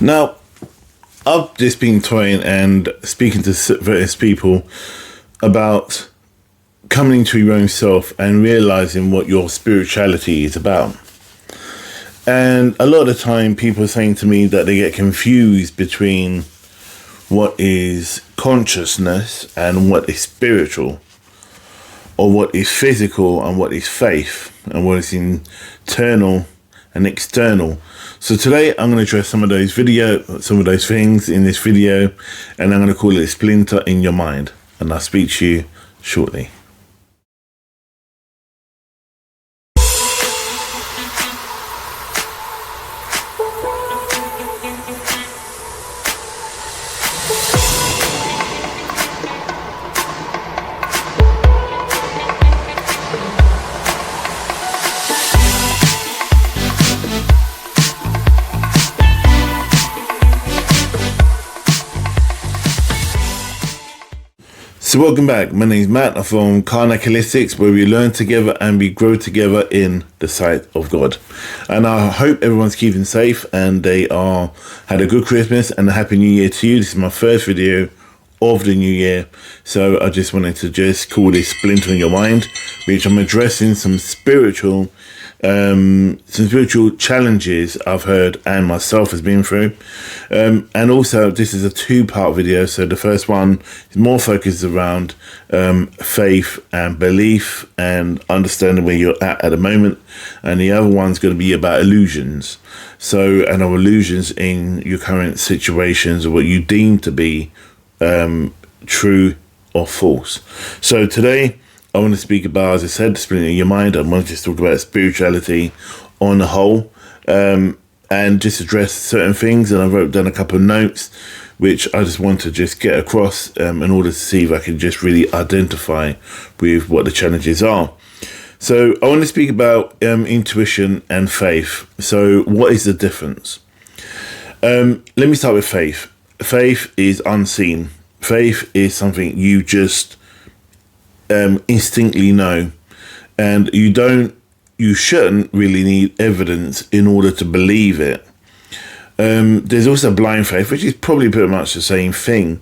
Now, I've just been toying and speaking to various people about coming to your own self and realizing what your spirituality is about. And a lot of the time, people are saying to me that they get confused between what is consciousness and what is spiritual, or what is physical and what is faith, and what is internal and external. So today I'm going to address some of those things in this video, and I'm going to call it Splinter in your mind. And I'll speak to you shortly. So welcome back. My name is Matt. I'm from Karnak Holistics, where we learn together and we grow together in the sight of God. And I hope everyone's keeping safe and they had a good Christmas and a Happy New Year to you. This is my first video of the new year, so I just wanted to call this Splinter in your mind, which I'm addressing some spiritual challenges I've heard and myself has been through, and also this is a two-part video. So the first one is more focused around faith and belief and understanding where you're at the moment, and the other one's going to be about illusions. So, and our illusions in your current situations, or what you deem to be true or false. So today I want to speak about, as I said, splitting your mind. I want to just talk about spirituality on the whole, and just address certain things. And I wrote down a couple of notes which I just want to just get across in order to see if I can just really identify with what the challenges are. So I want to speak about intuition and faith. So what is the difference? Let me start with faith. Faith is unseen. Faith is something you just instinctively know, and you shouldn't really need evidence in order to believe it. There's also blind faith, which is probably pretty much the same thing.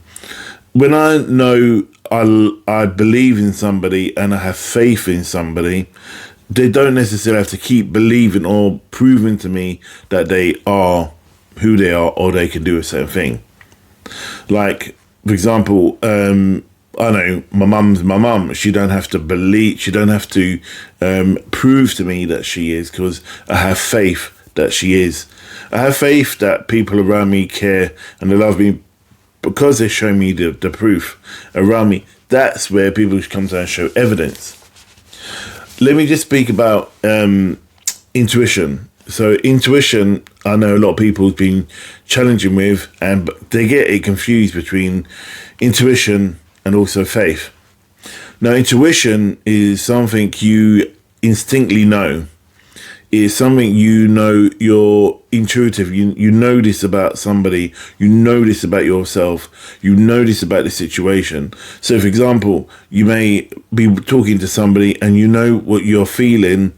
When I know I believe in somebody and I have faith in somebody, they don't necessarily have to keep believing or proving to me that they are who they are or they can do a certain thing. Like, for example, I know my mum's my mum. She don't have to believe. She don't have to prove to me that she is, because I have faith that she is. I have faith that people around me care and they love me because they show me the proof around me. That's where people come to and show evidence. Let me just speak about intuition. So intuition, I know a lot of people have been challenging with, and they get it confused between intuition and also faith. Now, intuition is something you instinctively know. It's something you know, you're intuitive. You know this about somebody. You know this about yourself. You know this about the situation. So, for example, you may be talking to somebody and you know what you're feeling,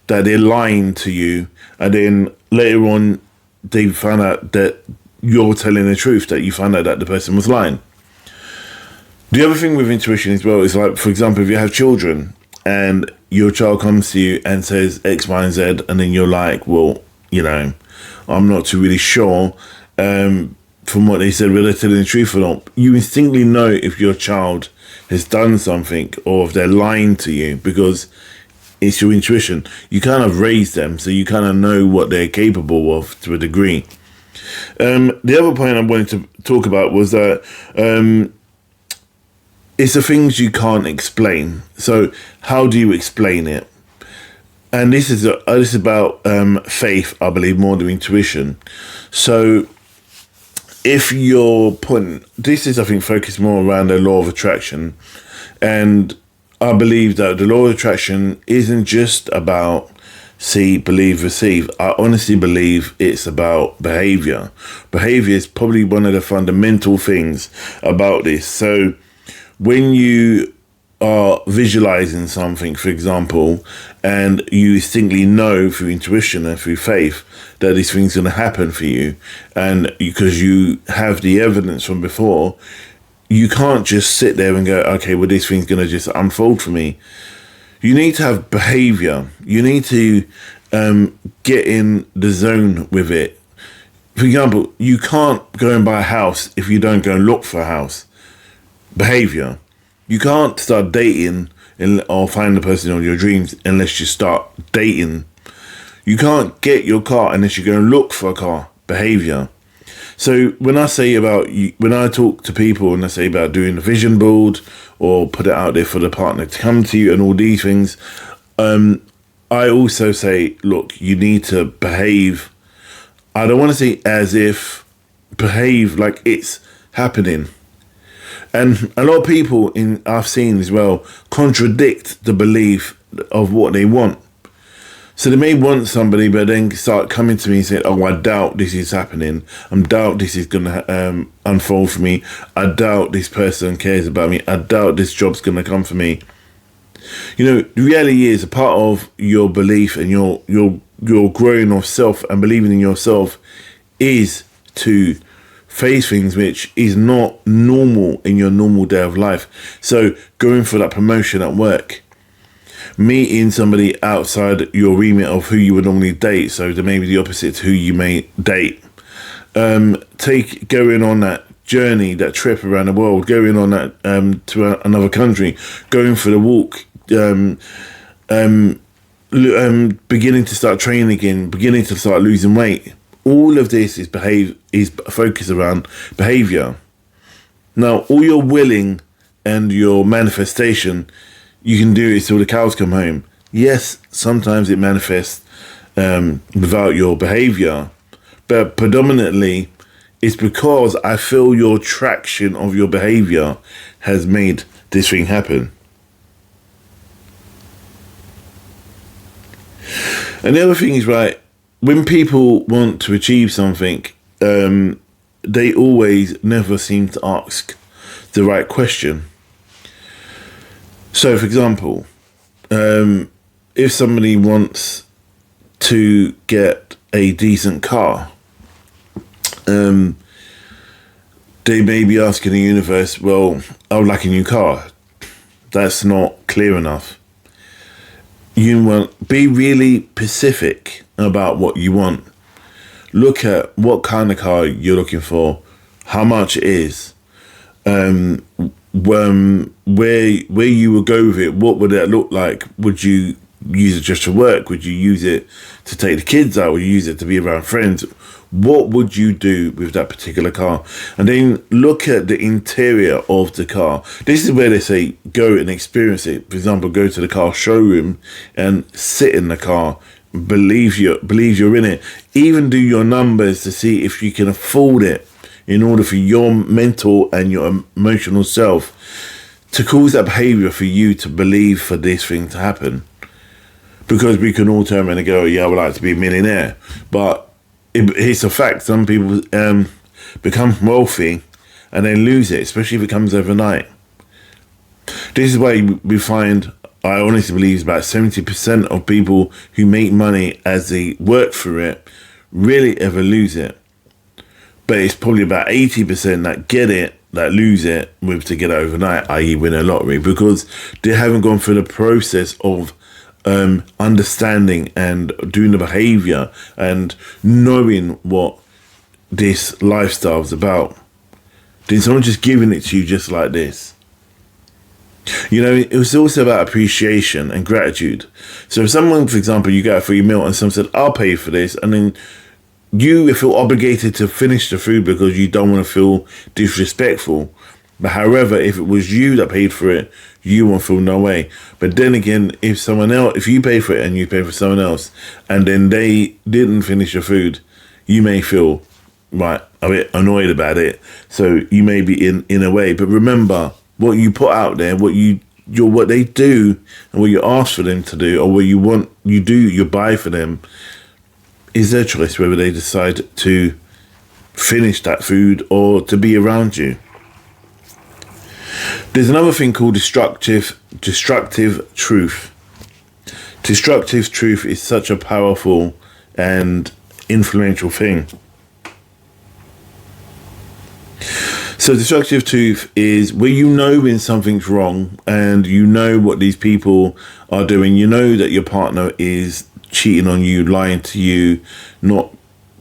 that they're lying to you, and then later on they find out that you're telling the truth, that you find out that the person was lying. The other thing with intuition as well is, like, for example, if you have children and your child comes to you and says X, Y, and Z, and then you're like, well, I'm not too really sure from what they said, whether they're telling the truth or not. You instinctively know if your child has done something or if they're lying to you, because it's your intuition. You kind of raise them, so you kind of know what they're capable of to a degree. The other point I wanted to talk about was that it's the things you can't explain. So how do you explain it? And this is about faith, I believe, more than intuition. So if you're putting, this is, I think, focused more around the law of attraction. And I believe that the law of attraction isn't just about see, believe, receive. I honestly believe it's about behavior. Behavior is probably one of the fundamental things about this. So when you are visualizing something, for example, and you distinctly know through intuition and through faith that this thing's going to happen for you, and because you have the evidence from before, you can't just sit there and go, okay, well, this thing's going to just unfold for me. You need to have behavior. You need to get in the zone with it. For example, you can't go and buy a house if you don't go and look for a house. Behavior. You can't start dating or find the person of your dreams unless you start dating. You can't get your car unless you go and look for a car. Behavior. So when I say about, when I talk to people and I say about doing a vision board or put it out there for the partner to come to you and all these things, I also say, look, you need to behave. I don't want to say as if, behave like it's happening. And a lot of people I've seen as well contradict the belief of what they want. So they may want somebody, but then start coming to me and say, oh, I doubt this is happening. I doubt this is going to unfold for me. I doubt this person cares about me. I doubt this job's going to come for me. You know, the reality is a part of your belief and your growing of self and believing in yourself is to face things which is not normal in your normal day of life. So going for that promotion at work, meeting somebody outside your remit of who you would normally date, so there may be the opposite to who you may date. Going on that journey, that trip around the world, going on that to another country, going for the walk, beginning to start training again, beginning to start losing weight. All of this is focused around behavior. Now, all your willing and your manifestation, you can do it till the cows come home. Yes, sometimes it manifests without your behavior, but predominantly it's because I feel your traction of your behavior has made this thing happen. And the other thing is, right, when people want to achieve something, they always never seem to ask the right question. So, for example, if somebody wants to get a decent car, they may be asking the universe, well, I would like a new car. That's not clear enough. You want, be really specific about what you want. Look at what kind of car you're looking for, how much it is, where you would go with it. What would that look like? Would you use it just to work? Would you use it to take the kids out? Would you use it to be around friends? What would you do with that particular car? And then look at the interior of the car. This is where they say go and experience it. For example, go to the car showroom and sit in the car. Believe you're in it. Even do your numbers to see if you can afford it, in order for your mental and your emotional self to cause that behavior for you to believe for this thing to happen. Because we can all turn around and go, yeah, I would like to be a millionaire. But it's a fact. Some people become wealthy and then lose it, especially if it comes overnight. This is why we find, I honestly believe, about 70% of people who make money as they work for it really ever lose it. But it's probably about 80% that get it, that lose it to get it overnight, i.e. win a lottery, because they haven't gone through the process of understanding and doing the behavior and knowing what this lifestyle is about. Then someone just giving it to you just like this. You know, it was also about appreciation and gratitude. So if someone, for example, you get a free meal and someone said, I'll pay for this, and then you feel obligated to finish the food because you don't want to feel disrespectful. But however, if it was you that paid for it, you won't feel no way. But then again, if you pay for it and you pay for someone else and then they didn't finish your food, you may feel a bit annoyed about it. So you may be in a way. But remember, what you put out there, what they do and what you ask for them to do, or what you buy for them, is their choice whether they decide to finish that food or to be around you. There's another thing called destructive truth. Destructive truth is such a powerful and influential thing. So destructive truth is where you know when something's wrong and you know what these people are doing. You know that your partner is cheating on you, lying to you, not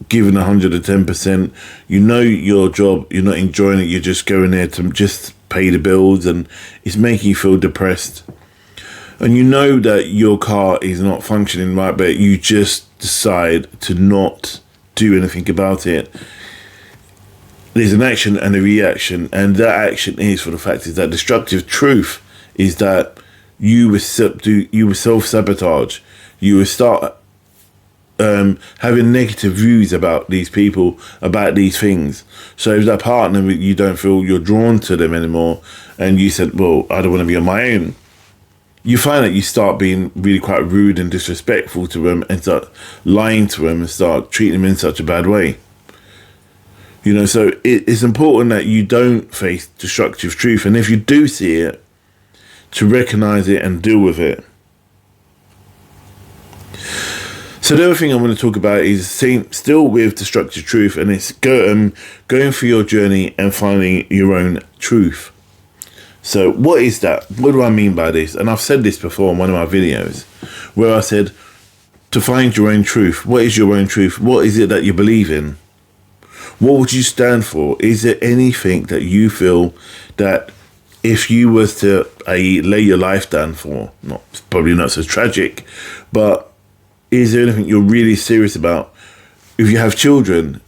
giving 110%. You know your job, you're not enjoying it, you're just going there to just pay the bills and it's making you feel depressed. And you know that your car is not functioning right, but you just decide to not do anything about it. There's an action and a reaction, and that action is, for the fact is that destructive truth is that you will self-sabotage. You will start having negative views about these people, about these things. So if that partner, you don't feel you're drawn to them anymore, and you said, well, I don't want to be on my own, you find that you start being really quite rude and disrespectful to them and start lying to them and start treating them in such a bad way. You know, so it's important that you don't face destructive truth. And if you do see it, to recognize it and deal with it. So the other thing I want to talk about is still with destructive truth, and it's going through your journey and finding your own truth. So what is that? What do I mean by this? And I've said this before in one of my videos where I said to find your own truth. What is your own truth? What is it that you believe in? What would you stand for? Is there anything that you feel that if you was to lay your life down for, probably not so tragic, but is there anything you're really serious about? If you have children,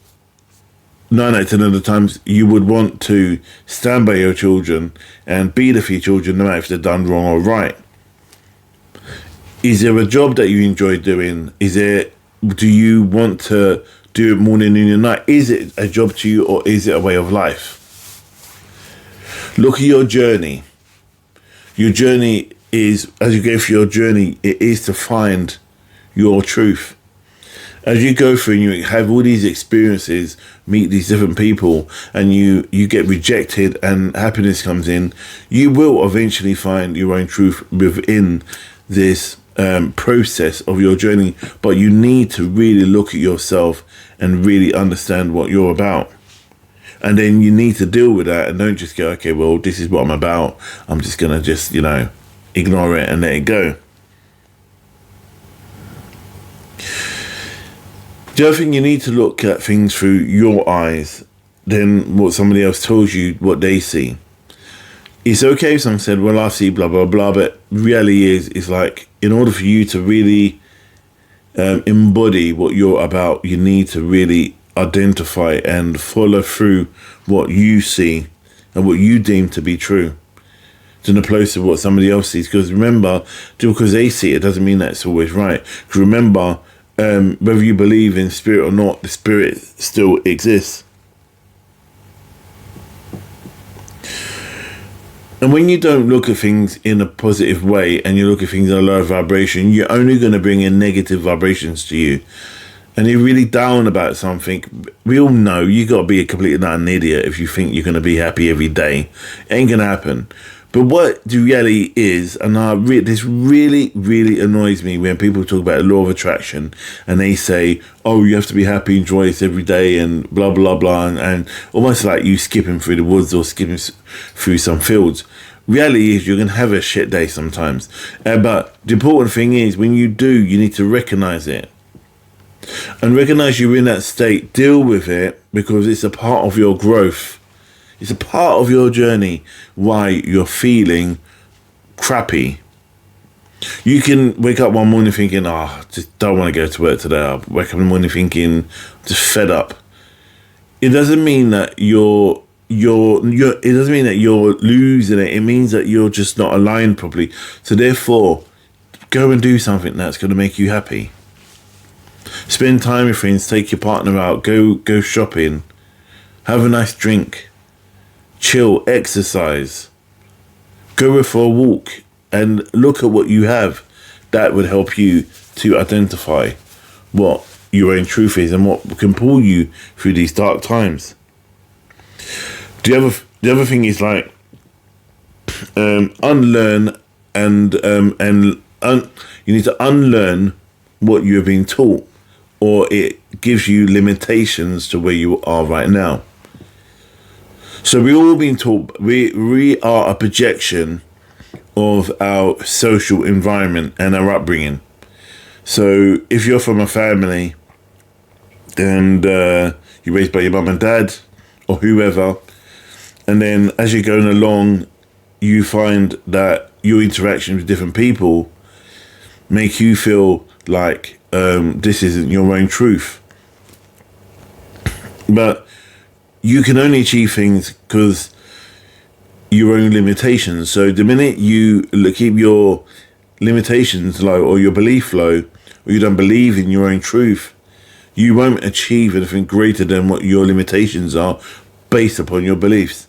9 out of 10 of the times you would want to stand by your children and be there for your children, no matter if they're done wrong or right. Is there a job that you enjoy doing? Do you want to do it morning and night? Is it a job to you, or is it a way of life? Look at your journey. Your journey is, as you go through your journey, it is to find your truth. As you go through and you have all these experiences, meet these different people, and you get rejected and happiness comes in, you will eventually find your own truth within this process of your journey. But you need to really look at yourself and really understand what you're about. And then you need to deal with that and don't just go, okay, well, this is what I'm about. I'm just going to ignore it and let it go. The other thing, you need to look at things through your eyes than what somebody else tells you what they see. It's okay if someone said, well, I see blah, blah, blah, but reality is like, in order for you to really embody what you're about, you need to really identify and follow through what you see and what you deem to be true, to the place of what somebody else sees. Because remember, just because they see it doesn't mean that it's always right. Because remember, whether you believe in spirit or not, the spirit still exists. And when you don't look at things in a positive way and you look at things in a lower vibration, you're only going to bring in negative vibrations to you. And you're really down about something. We all know you got to be a completely not an idiot if you think you're going to be happy every day. It ain't going to happen. But what the reality is, and this really, really annoys me when people talk about the law of attraction and they say, oh, you have to be happy and joyous every day and blah, blah, blah, and almost like you skipping through the woods or skipping through some fields. Reality is you're going to have a shit day sometimes. But the important thing is when you do, you need to recognize it. And recognize you're in that state. Deal with it because it's a part of your growth. It's a part of your journey why you're feeling crappy. You can wake up one morning thinking, just don't want to go to work today. I'll wake up in the morning thinking, just fed up. It doesn't mean that it doesn't mean that you're losing it. It means that you're just not aligned properly. So therefore, go and do something that's going to make you happy. Spend time with friends, take your partner out, go shopping, have a nice drink. Chill, exercise, go for a walk and look at what you have. That would help you to identify what your own truth is and what can pull you through these dark times. The other thing is like, unlearn you need to unlearn what you have been taught, or it gives you limitations to where you are right now. So we all been taught we are a projection of our social environment and our upbringing. So if you're from a family and you're raised by your mum and dad or whoever, and then as you're going along, you find that your interaction with different people make you feel like this isn't your own truth. But you can only achieve things because your own limitations. So the minute you keep your limitations low, or your belief low, or you don't believe in your own truth, you won't achieve anything greater than what your limitations are based upon your beliefs.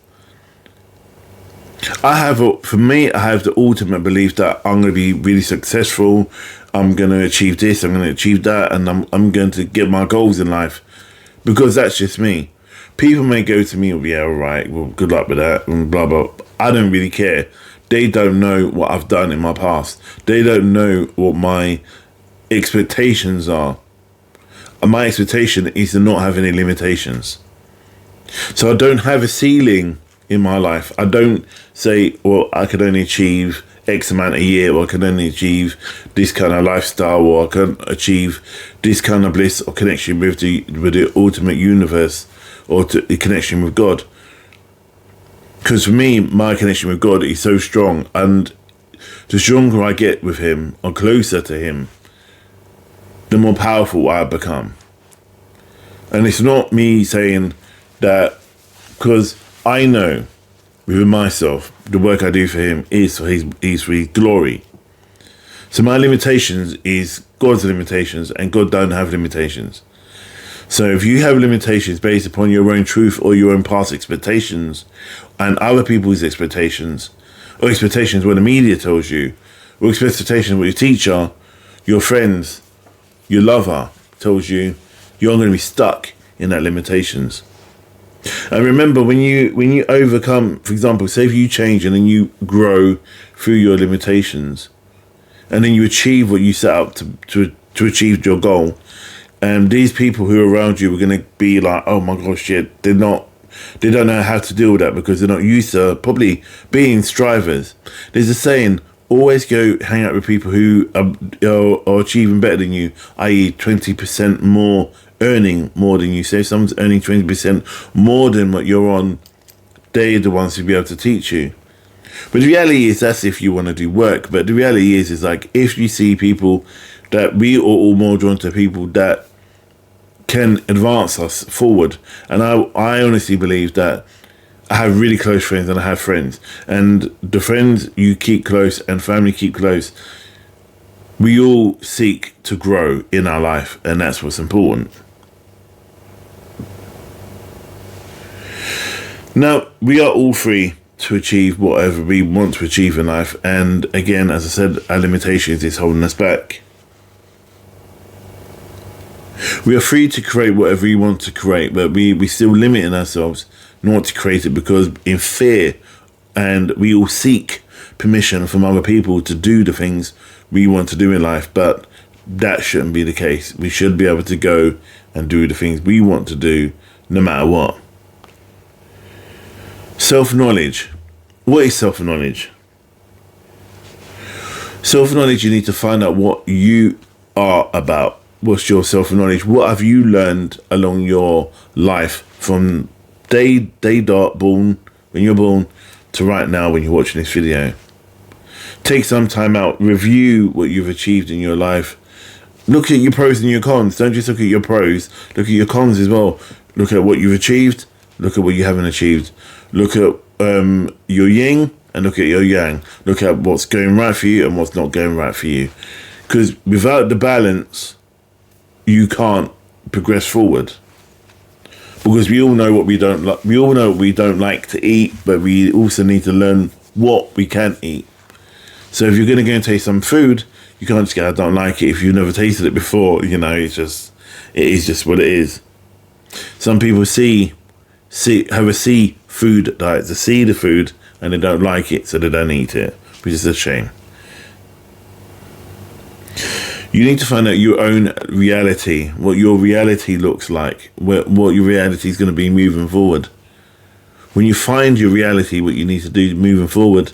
I have the ultimate belief that I'm going to be really successful. I'm going to achieve this, I'm going to achieve that, and I'm going to get my goals in life, because that's just me. People may go to me, yeah, all right, well, good luck with that, and blah, blah. I don't really care. They don't know what I've done in my past. They don't know what my expectations are. And my expectation is to not have any limitations. So I don't have a ceiling in my life. I don't say, well, I could only achieve X amount a year, or I can only achieve this kind of lifestyle, or I can achieve this kind of bliss or connection with the ultimate universe, or the connection with God. Because for me, my connection with God is so strong, and the stronger I get with him, or closer to him, the more powerful I become. And it's not me saying that, because I know within myself the work I do for him is for his glory. So my limitations is God's limitations, and God don't have limitations. So if you have limitations based upon your own truth or your own past expectations and other people's expectations, or expectations what the media tells you, or expectations what your teacher, your friends, your lover tells you, you're going to be stuck in that limitations. And remember, when you overcome, for example, say if you change and then you grow through your limitations, and then you achieve what you set out to achieve your goal, and these people who are around you are going to be like, oh my gosh, shit, they don't know how to deal with that, because they're not used to probably being strivers. There's a saying, always go hang out with people who are achieving better than you, i.e. 20% more, earning more than you. So if someone's earning 20% more than what you're on, they're the ones who'll be able to teach you. But the reality is, that's if you want to do work. But the reality is like, if you see people that we are all more drawn to people that can advance us forward. And I honestly believe that I have really close friends, and I have friends. And the friends you keep close and family keep close, we all seek to grow in our life, and that's what's important. Now, we are all free to achieve whatever we want to achieve in life. And again, as I said, our limitations is holding us back. We are free to create whatever we want to create, but we still limiting ourselves not to create it, because in fear, and we all seek permission from other people to do the things we want to do in life. But that shouldn't be the case. We should be able to go and do the things we want to do no matter what. Self-knowledge. What is self-knowledge? Self-knowledge, you need to find out what you are about. What's your self-knowledge? What have you learned along your life from day dot born, when you're born, to right now when you're watching this video? Take some time out, review what you've achieved in your life. Look at your pros and your cons. Don't just look at your pros, look at your cons as well. Look at what you've achieved, look at what you haven't achieved. Look at your yin and look at your yang. Look at what's going right for you and what's not going right for you. Because without the balance, you can't progress forward. Because we all know what we don't like. We all know what we don't like to eat, but we also need to learn what we can eat. So if you're going to go and taste some food, you can't just go, I don't like it if you've never tasted it before. You know, it is just what it is. Some people see have a seafood diet. It's a sea food, and they don't like it, so they don't eat it, which is a shame. You need to find out your own reality, what your reality looks like, what your reality is going to be moving forward. When you find your reality, what you need to do moving forward,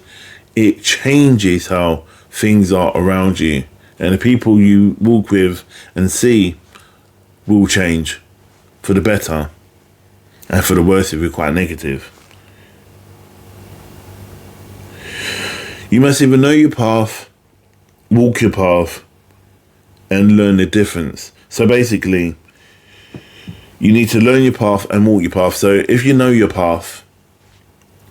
it changes how things are around you. And the people you walk with and see will change for the better, and for the worse if you're quite negative. You must either know your path, walk your path, and learn the difference. So basically, you need to learn your path and walk your path. So if you know your path,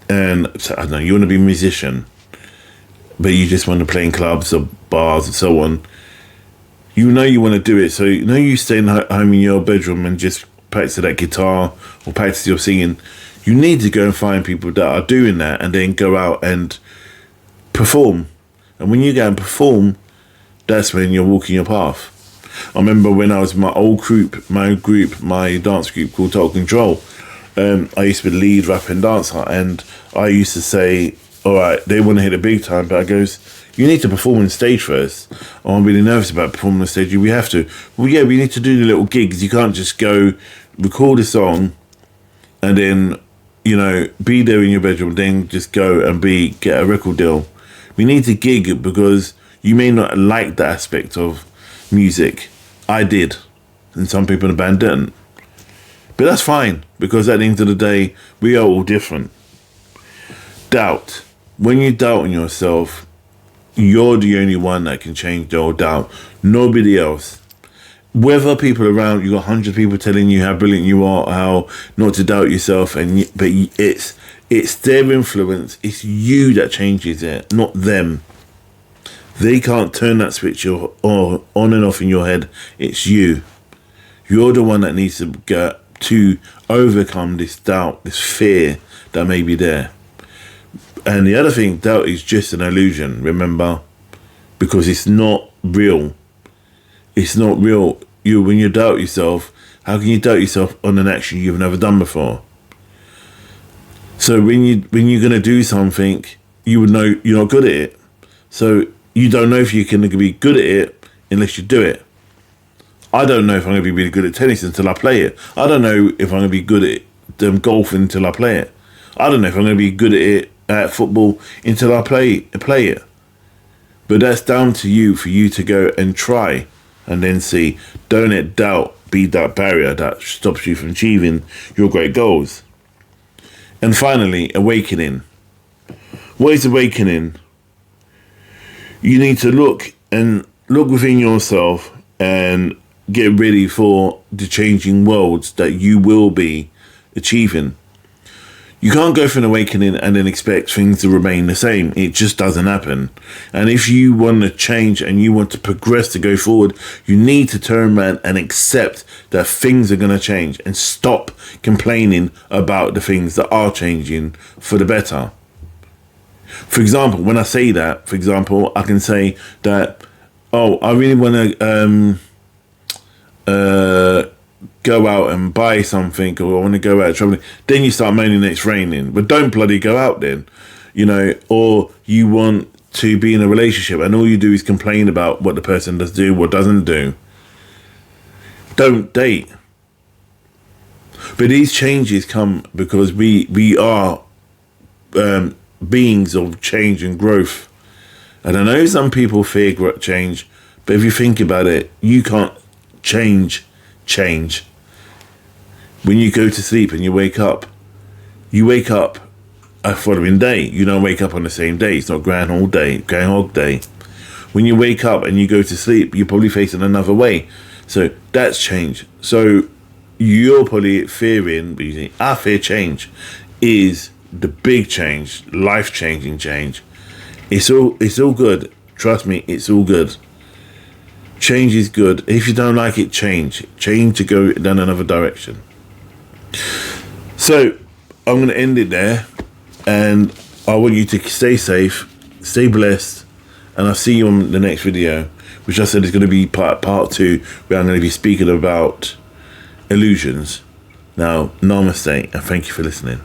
and I don't know, you want to be a musician, but you just want to play in clubs or bars and so on, you know you want to do it. So you know you stay home in your bedroom and just practice that guitar or practice your singing. You need to go and find people that are doing that, and then go out and perform. And when you go and perform, that's when you're walking your path. I remember when I was in my old group, my dance group called Total Control. I used to be the lead rapper and dancer, and I used to say, all right, they want to hit a big time, but I goes, you need to perform on stage first. Oh, I'm really nervous about performing on stage. We have to. Well, yeah, we need to do the little gigs. You can't just go record a song and then, be there in your bedroom, then just go and get a record deal. We need to gig, because you may not like that aspect of music. I did, and some people in the band didn't. But that's fine, because at the end of the day, we are all different. Doubt. When you doubt on yourself, you're the only one that can change your doubt. Nobody else. Whether people around you, got 100 people telling you how brilliant you are, how not to doubt yourself, but it's their influence. It's you that changes it, not them. They can't turn that switch on and off in your head. It's you. You're the one that needs to overcome this doubt, this fear that may be there. And the other thing, doubt is just an illusion, remember? Because it's not real. It's not real. When you doubt yourself, how can you doubt yourself on an action you've never done before? So when you're going to do something, you would know you're not good at it. So you don't know if you're going to be good at it unless you do it. I don't know if I'm going to be really good at tennis until I play it. I don't know if I'm going to be good at golf until I play it. I don't know if I'm going to be good at it at football until I play it. But that's down to you, for you to go and try and then see. Don't let doubt be that barrier that stops you from achieving your great goals. And finally, awakening. What is awakening? You need to look within yourself and get ready for the changing worlds that you will be achieving. You can't go for an awakening and then expect things to remain the same. It just doesn't happen. And if you want to change and you want to progress, to go forward, you need to turn around and accept that things are going to change, and stop complaining about the things that are changing for the better. For example, when I say that, I can say that, I really want to go out and buy something, or I want to go out traveling. Then you start moaning that it's raining. But don't bloody go out then, or you want to be in a relationship and all you do is complain about what the person does do, what doesn't do. Don't date. But these changes come because we are beings of change and growth. And I know some people fear change, but if you think about it, you can't change. When you go to sleep and you wake up a following day. You don't wake up on the same day. It's not Groundhog Day. When you wake up and you go to sleep, you're probably facing another way. So that's change. So you're probably fearing, but you think, I fear change is the big change, life-changing change. It's all good. Trust me, it's all good. Change is good. If you don't like it, change to go down another direction. So I'm going to end it there, and I want you to stay safe, stay blessed, and I'll see you on the next video, which I said is going to be part 2, where I'm going to be speaking about illusions. Now, namaste, and thank you for listening.